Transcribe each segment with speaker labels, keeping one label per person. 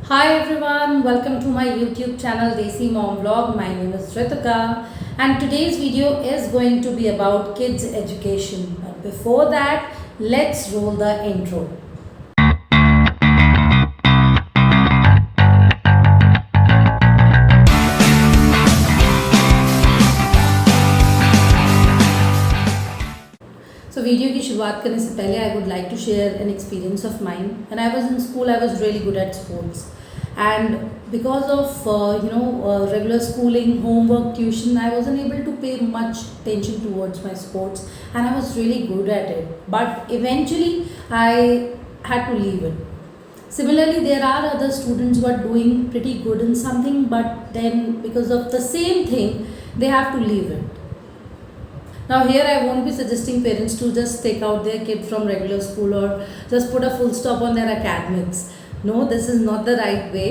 Speaker 1: Hi everyone, welcome to my YouTube channel Desi Mom Vlog. My name is Ritika and today's video is going to be about kids education. But before that, let's roll the intro. So video की शुरुआत करने से पहले I would like to share an experience of mind when I was in school I was really good at sports and because of regular schooling, homework, tuition, I wasn't able to pay much attention towards my sports, and I was really good at it, but eventually I had to leave it. Similarly, there are other students who are doing pretty good in something, but then because of the same thing they have to leave it. Now here I won't be suggesting parents to just take out their kid from regular school or just put a full stop on their academics. No, this is not the right way.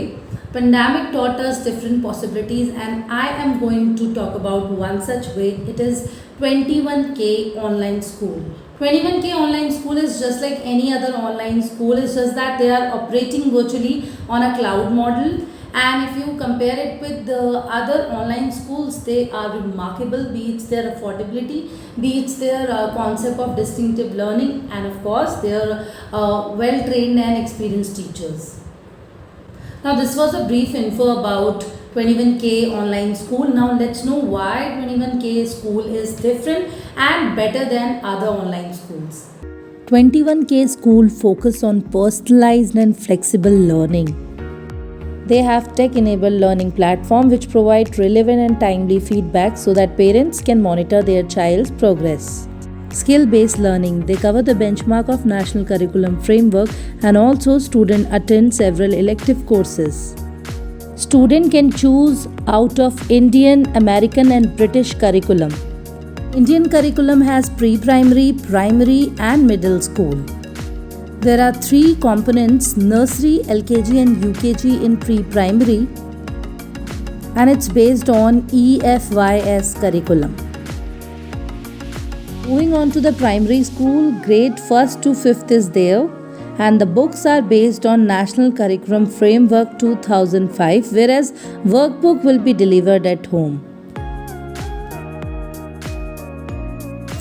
Speaker 1: Pandemic taught us different possibilities and I am going to talk about one such way. It is 21K online school. 21K online school is just like any other online school. It's just that they are operating virtually on a cloud model, and if you compare it with the other online schools, they are remarkable, be it their affordability, be it their concept of distinctive learning, and of course their well trained and experienced teachers. Now this was a brief info about 21K online school. Now let's know why 21K school is different and better than other online schools.
Speaker 2: 21K School focus on personalized and flexible learning. They have tech-enabled learning platform which provide relevant and timely feedback so that parents can monitor their child's progress. Skill-based learning. They cover the benchmark of National Curriculum Framework and also student attend several elective courses. Student can choose out of Indian, American and British curriculum. Indian curriculum has pre-primary, primary and middle school. There are three components: nursery, LKG and UKG in pre-primary, and it's based on EFYS curriculum. Moving on to the primary school, grade 1st to 5th is there, and the books are based on National Curriculum Framework 2005, whereas workbook will be delivered at home.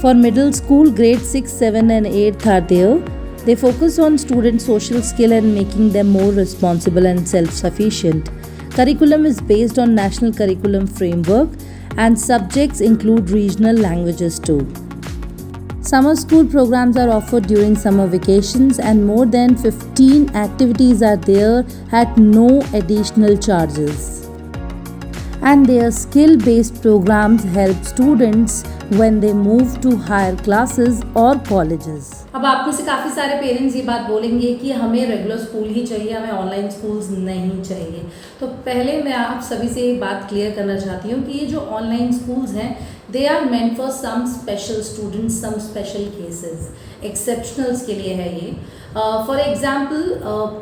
Speaker 2: For middle school, grade 6, 7 and 8 are there. They focus on student social skill and making them more responsible and self-sufficient. Curriculum is based on National Curriculum Framework and subjects include regional languages too. Summer school programs are offered during summer vacations and more than 15 activities are there at no additional charges. And their skill-based programs help students when they move to higher classes or colleges.
Speaker 1: अब आप में से काफ़ी सारे parents ये बात बोलेंगे कि हमें रेगुलर स्कूल ही चाहिए, हमें ऑनलाइन स्कूल्स नहीं चाहिए। तो पहले मैं आप सभी से ये बात क्लियर करना चाहती हूँ कि ये जो ऑनलाइन स्कूल्स हैं they are meant for some special students, some special cases, exceptionals के लिए है ये। फॉर एग्जाम्पल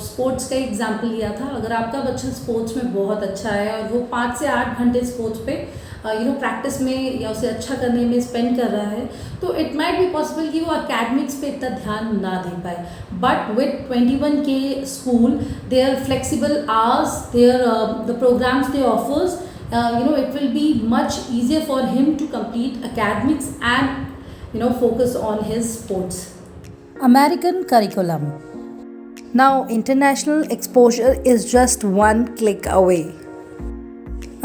Speaker 1: स्पोर्ट्स का एग्जाम्पल लिया था। अगर आपका बच्चा स्पोर्ट्स में बहुत अच्छा है और वो 5 से 8 घंटे स्पोर्ट्स पे प्रैक्टिस में या उसे अच्छा करने में स्पेंड कर रहा है, तो इट माइट बी पॉसिबल कि वो अकेडमिक्स पे इतना ध्यान ना दे पाए। But with 21K school, there flexible hours, there the programs they offers, it will be much easier for him to complete academics and focus on his sports.
Speaker 2: American curriculum. Now, international exposure is just one click away.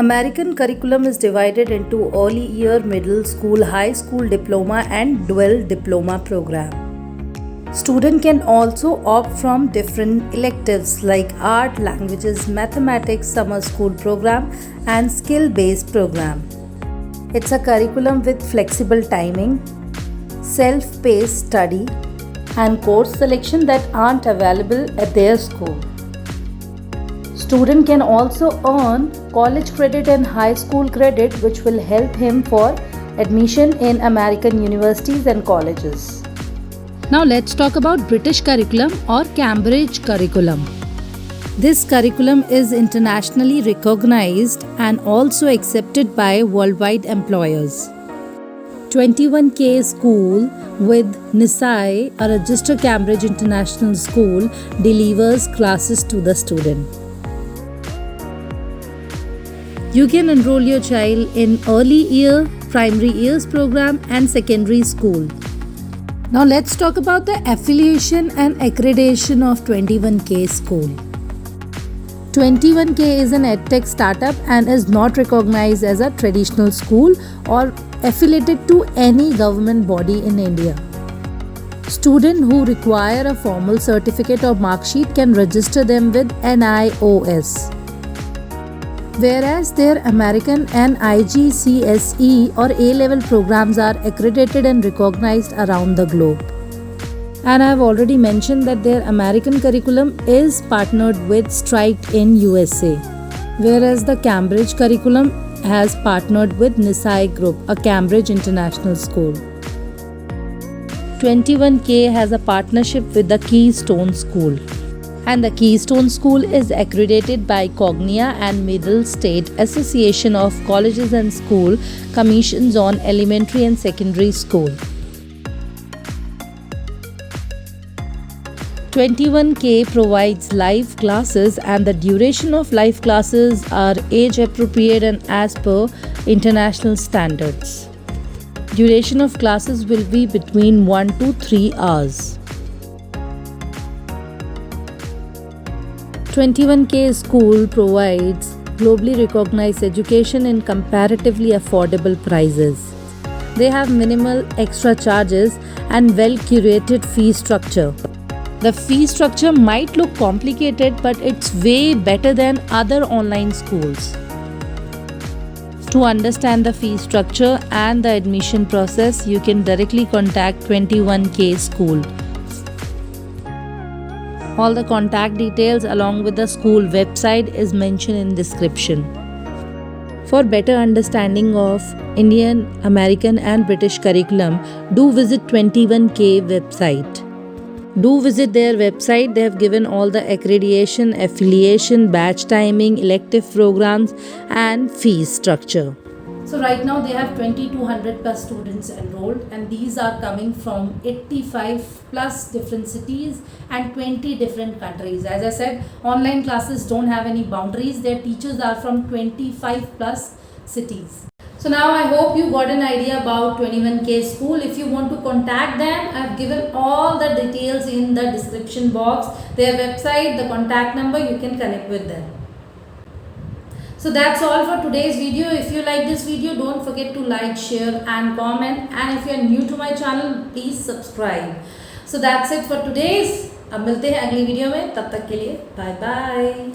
Speaker 2: American curriculum is divided into early year, middle school, high school diploma and dual diploma program. Student can also opt from different electives like art, languages, mathematics, summer school program and skill-based program. It's a curriculum with flexible timing, self-paced study and course selection that aren't available at their school. Student can also earn college credit and high school credit which will help him for admission in American universities and colleges. Now let's talk about British curriculum or Cambridge curriculum. This curriculum is internationally recognized and also accepted by worldwide employers. 21K school with NISAI, a registered Cambridge International School, delivers classes to the student. You can enroll your child in early year, primary years program and secondary school. Now let's talk about the affiliation and accreditation of 21K School. 21K is an edtech startup and is not recognized as a traditional school or affiliated to any government body in India. Students who require a formal certificate or mark sheet can register them with NIOS. Whereas their American and IGCSE or A-level programs are accredited and recognized around the globe. And I have already mentioned that their American curriculum is partnered with Striked in USA, whereas the Cambridge curriculum has partnered with Nisai Group, a Cambridge international school. 21K has a partnership with the Keystone School. And the Keystone School is accredited by Cognia and Middle State Association of Colleges and School Commissions on Elementary and Secondary School. 21K provides live classes and the duration of live classes are age appropriate and as per international standards. Duration of classes will be between 1 to 3 hours. 21K School provides globally recognized education in comparatively affordable prices. They have minimal extra charges and well-curated fee structure. The fee structure might look complicated, but it's way better than other online schools. To understand the fee structure and the admission process, you can directly contact 21K School. All the contact details along with the school website is mentioned in description. For better understanding of Indian, American and British curriculum, do visit 21K website. Do visit their website. They have given all the accreditation, affiliation, batch timing, elective programs and fees structure.
Speaker 1: So right now they have 2200 plus students enrolled, and these are coming from 85 plus different cities and 20 different countries. As I said, online classes don't have any boundaries. Their teachers are from 25 plus cities. So now I hope you got an idea about 21K School. If you want to contact them, I've given all the details in the description box. Their website, the contact number, you can connect with them. So that's all for today's video. If you like this video, don't forget to like, share and comment. And if you are new to my channel, please subscribe. So that's it for today's. अब मिलते हैं अगली video में, तब तक के लिए bye bye.